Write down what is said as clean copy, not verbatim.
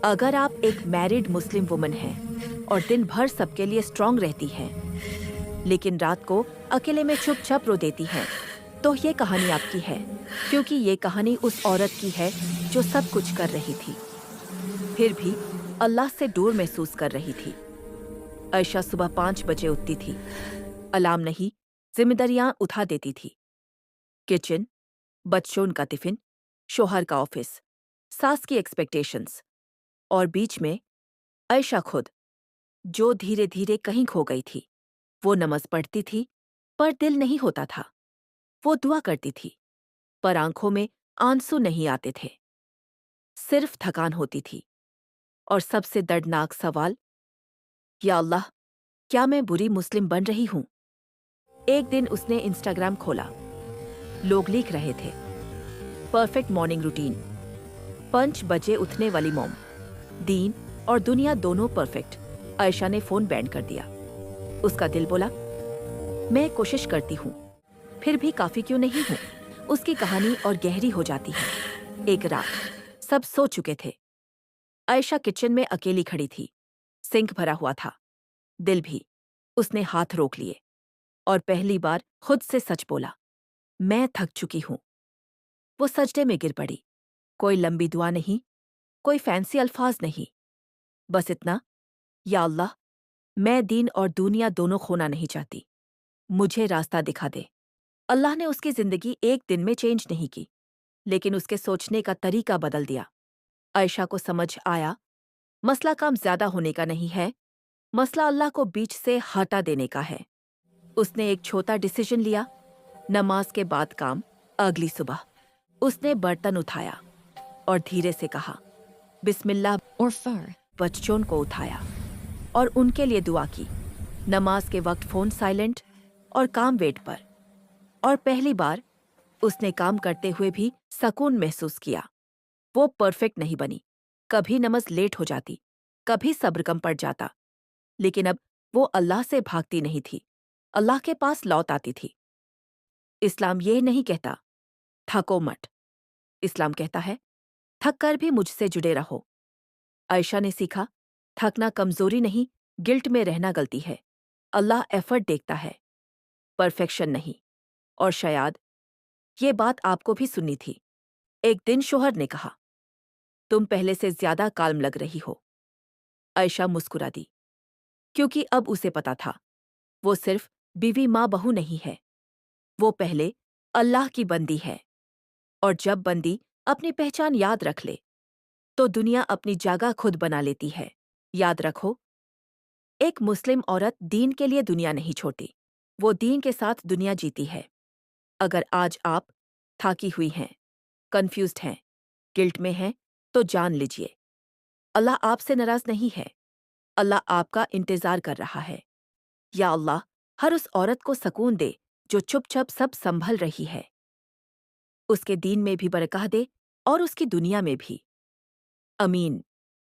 اگر آپ ایک میرڈ مسلم وومن ہیں اور دن بھر سب کے لیے اسٹرانگ رہتی ہیں لیکن رات کو اکیلے میں چھپ چھپ رو دیتی ہیں تو یہ کہانی آپ کی ہے، کیونکہ یہ کہانی اس عورت کی ہے جو سب کچھ کر رہی تھی پھر بھی اللہ سے دور محسوس کر رہی تھی۔ عائشہ صبح 5 بجے اٹھتی تھی، الارم نہیں، ذمہ داریاں اٹھا دیتی تھی۔ کچن، بچوں کا ٹفن، شوہر کا آفس، ساس کی ایکسپیکٹیشنز، اور بیچ میں عائشہ خود جو دھیرے دھیرے کہیں کھو گئی تھی۔ وہ نماز پڑھتی تھی پر دل نہیں ہوتا تھا، وہ دعا کرتی تھی پر آنکھوں میں آنسو نہیں آتے تھے، صرف تھکان ہوتی تھی۔ اور سب سے دردناک سوال، یا اللہ، کیا میں بری مسلم بن رہی ہوں؟ ایک دن اس نے انسٹاگرام کھولا، لوگ لکھ رہے تھے پرفیکٹ مارننگ روٹین، 5 بجے اٹھنے والی موم، دین اور دنیا دونوں پرفیکٹ۔ عائشہ نے فون بینڈ کر دیا۔ اس کا دل بولا، میں کوشش کرتی ہوں پھر بھی کافی کیوں نہیں ہوں۔ اس کی کہانی اور گہری ہو جاتی ہے۔ ایک رات سب سو چکے تھے، عائشہ کچن میں اکیلی کھڑی تھی، سنک بھرا ہوا تھا، دل بھی۔ اس نے ہاتھ روک لیے اور پہلی بار خود سے سچ بولا، میں تھک چکی ہوں۔ وہ سجدے میں گر پڑی، کوئی لمبی دعا نہیں، کوئی فینسی الفاظ نہیں، بس اتنا، یا اللہ، میں دین اور دنیا دونوں کھونا نہیں چاہتی، مجھے راستہ دکھا دے۔ اللہ نے اس کی زندگی ایک دن میں چینج نہیں کی، لیکن اس کے سوچنے کا طریقہ بدل دیا۔ عائشہ کو سمجھ آیا، مسئلہ کام زیادہ ہونے کا نہیں ہے، مسئلہ اللہ کو بیچ سے ہٹا دینے کا ہے۔ اس نے ایک چھوٹا ڈیسیژن لیا، نماز کے بعد کام۔ اگلی صبح اس نے برتن اٹھایا اور دھیرے سے کہا، بسم اللہ، or far. بچوں کو اٹھایا اور ان کے لیے دعا کی۔ نماز کے وقت فون سائلنٹ اور کام ویٹ پر۔ اور پہلی بار اس نے کام کرتے ہوئے بھی سکون محسوس کیا۔ وہ پرفیکٹ نہیں بنی، کبھی نماز لیٹ ہو جاتی، کبھی صبر کم پڑ جاتا، لیکن اب وہ اللہ سے بھاگتی نہیں تھی، اللہ کے پاس لوٹ آتی تھی۔ اسلام یہ نہیں کہتا تھکو مت، اسلام کہتا ہے تھک کر بھی مجھ سے جڑے رہو۔ عائشہ نے سیکھا، تھکنا کمزوری نہیں، گلٹ میں رہنا غلطی ہے۔ اللہ ایفرٹ دیکھتا ہے، پرفیکشن نہیں۔ اور شاید یہ بات آپ کو بھی سننی تھی۔ ایک دن شوہر نے کہا، تم پہلے سے زیادہ کالم لگ رہی ہو۔ عائشہ مسکرا دی، کیونکہ اب اسے پتا تھا وہ صرف بیوی ماں بہو نہیں ہے، وہ پہلے اللہ کی بندی ہے۔ اور جب بندی اپنی پہچان یاد رکھ لے تو دنیا اپنی جگہ خود بنا لیتی ہے۔ یاد رکھو، ایک مسلم عورت دین کے لیے دنیا نہیں چھوڑتی، وہ دین کے ساتھ دنیا جیتی ہے۔ اگر آج آپ تھاکی ہوئی ہیں، کنفیوزڈ ہیں، گلٹ میں ہیں، تو جان لیجئے، اللہ آپ سے ناراض نہیں ہے، اللہ آپ کا انتظار کر رہا ہے۔ یا اللہ، ہر اس عورت کو سکون دے جو چھپ چھپ سب سنبھل رہی ہے، اس کے دین میں بھی برکت دے اور اس کی دنیا میں بھی۔ امین۔